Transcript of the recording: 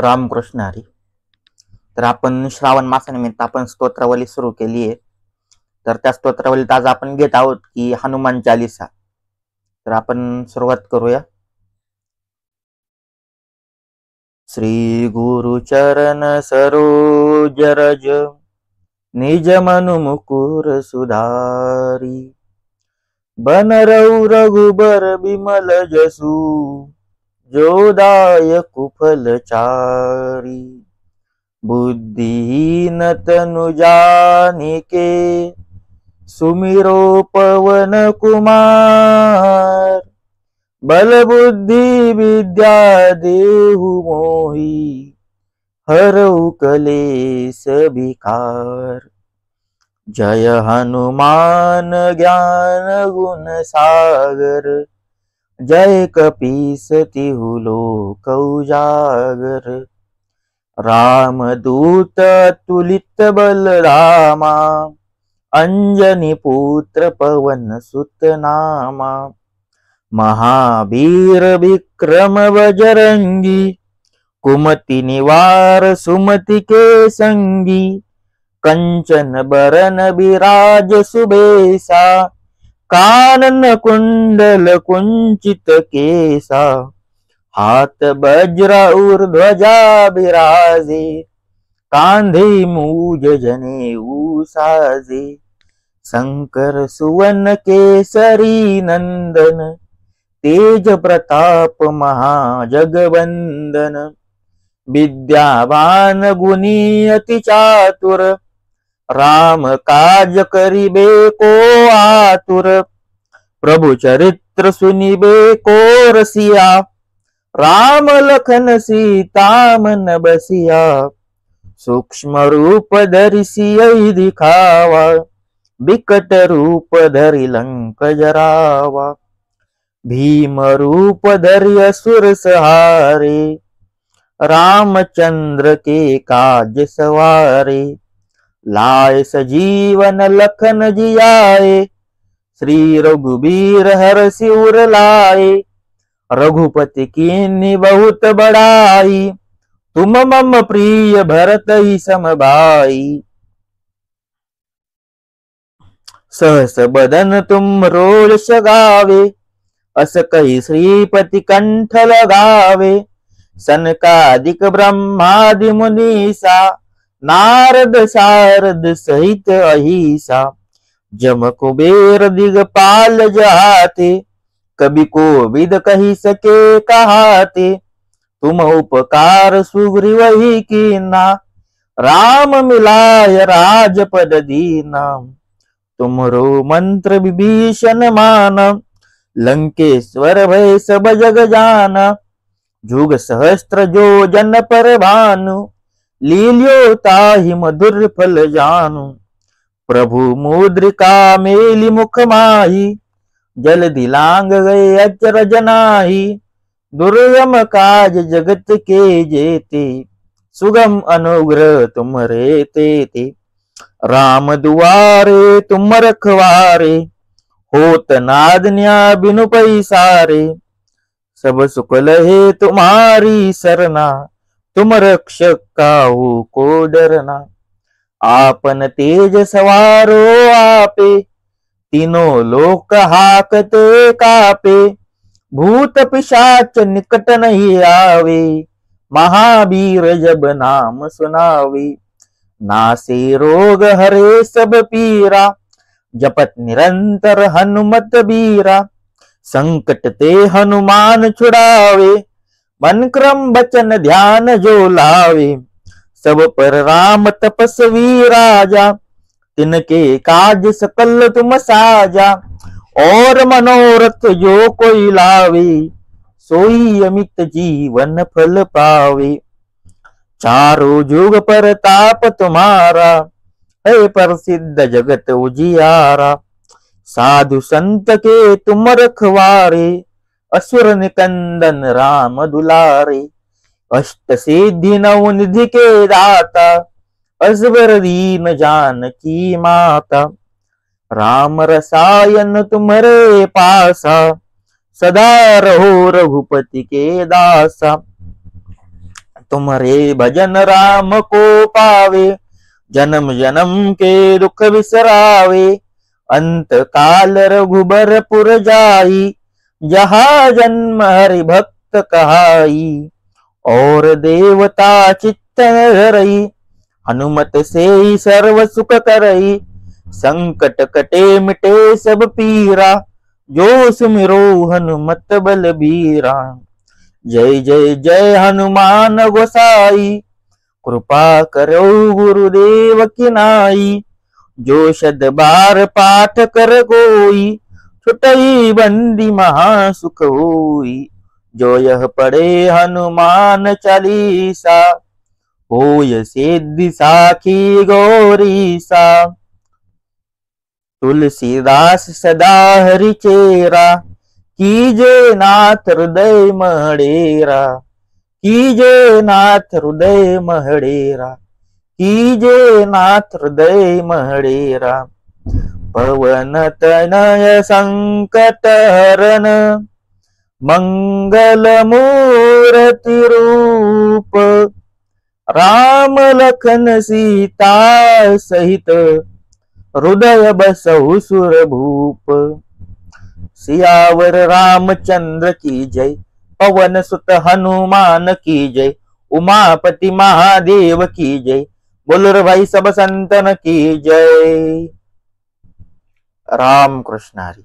रामकृष्ण हरी. तर आपण श्रावण मासानिमित्त आपण स्तोत्रावली सुरू केली आहे. तर त्या स्तोत्रावलीत आज आपण घेत आहोत की हनुमान चालीसा. तर आपण सुरुवात करूया. श्री गुरु चरण सरोज रज निज मनु मुकुर सुधारी बन रघुबर बिमल जसु जोदायक फलचारी बुद्धिहीन तनु जानिके सुमिरो पवन कुमार बल बुद्धि विद्या देहु मोहि हरऊ कलेस विकार जय हनुमान ज्ञान गुण सागर जय कपीस तिहु लोक उजागर रामदूत तुलित बलरामा अंजनी पुत्र पवन सुत नामा महावीर विक्रम बजरंगी कुमति निवार सुमति के संगी कंचन बरन विराज सुबेसा कानन कुंडल कुंचित केसा हाथ वज्र और ध्वजा विराजे कांधे मूज जनेऊ साजे शंकर सुवन केसरी नंदन तेज प्रताप महाजगवंदन विद्यावान गुणी अति चातुर राम काज करिबे को आतुर प्रभु चरित्र सुनिबे को रसिया राम लखन सीता मन बसिया सूक्ष्म रूप धरि सियहि दिखावा विकट रूप धरि लंक जरावा भीम रूप धरि असुर सहारे रामचंद्र के काज सवारे लाए सजीवन लखन जियाए श्री रघुबीर हर सिर लाए रघुपति कीन्ही बहुत बड़ाई तुम मम प्रिय भरत ही समभाई सहस बदन तुम रोष गावे अस कही श्रीपति कंठ लगावे सनकादिक ब्रह्मादि मुनीसा नारद सारद सहित अहिसा जम कुबेर दिगपाल जहाते कभी को विद कही सके कहाते तुम उपकार सुग्रीव ही कीना राम मिलाय राजपद दीना तुमरो मंत्र विभीषण माना लंकेश्वर भय सब जग जाना जुग सहस्त्र जो जन पर भानु लील्यो ताहि मधुर फल जानू प्रभु मुद्रिका मेलि मुख माही जल दिलांग गए अचरज नाही दुर्गम काज जगत के जेते सुगम अनुग्रह तुमरे तेते राम दुआरे तुम रखवारे होत नाद न्या बिनु पैसारे सब सुख लहे तुम्हारी सरना तुम रक्षक काहू को डरना आपन तेज सवारो आपे तीनों लोक हाकते कापे भूत पिशाच निकट नहीं आवे महावीर जब नाम सुनावे नासे रोग हरे सब पीरा जपत निरंतर हनुमत बीरा संकट ते हनुमान छुड़ावे मन क्रम बचन ध्यान जो लावे सब पर राम तपस्वी राजा तिनके काज सकल तुम साजा और मनोरथ जो कोई लावे सोई अमित जीवन फल पावे चारों जुग पर ताप तुम्हारा है प्रसिद्ध जगत उजियारा साधु संत के तुम रखवारे असुर निकंदन राम दुलारे अष्ट सिद्धि नव निधि के दाता अजबर दीन जानकी माता राम रसायन तुम्हारे पासा सदा रहो रघुपति के दासा। तुम्हारे भजन राम को पावे, जन्म जन्म के दुख बिसरावे। अंत काल रघुबर पुर जाई, जहाँ जन्म हरि भक्त कहाई। और देवता चित्त धरई, हनुमत से ही सर्व सुख करई। संकट कटे मिटे सब पीरा, जो सुमिरो हनुमत बलबीरा। जय जय जय हनुमान गोसाई, कृपा करो गुरुदेव की नाई। जो शत बार पाठ कर कोई, छुटई बंदी महा सुख होई। जो यह पढ़े हनुमान चालीसा, होय सिद्धि साखी गौरीसा। तुलसीदास सदा हरि चेरा, कीजे नाथ हृदय महडेरा। कीजे नाथ हृदय महडेरा, कीजे नाथ हृदय महडेरा। पवन तनय संकट हरन, मंगल मूर्ति रूप। राम लखन सीता सहित, हृदय बसहु सुर भूप। सियावर रामचंद्र की जय, पवन सुत हनुमान की जय। उमापति महादेव की जय, बोलो रे भाई सब संतन की जय। राम कृष्ण हरि।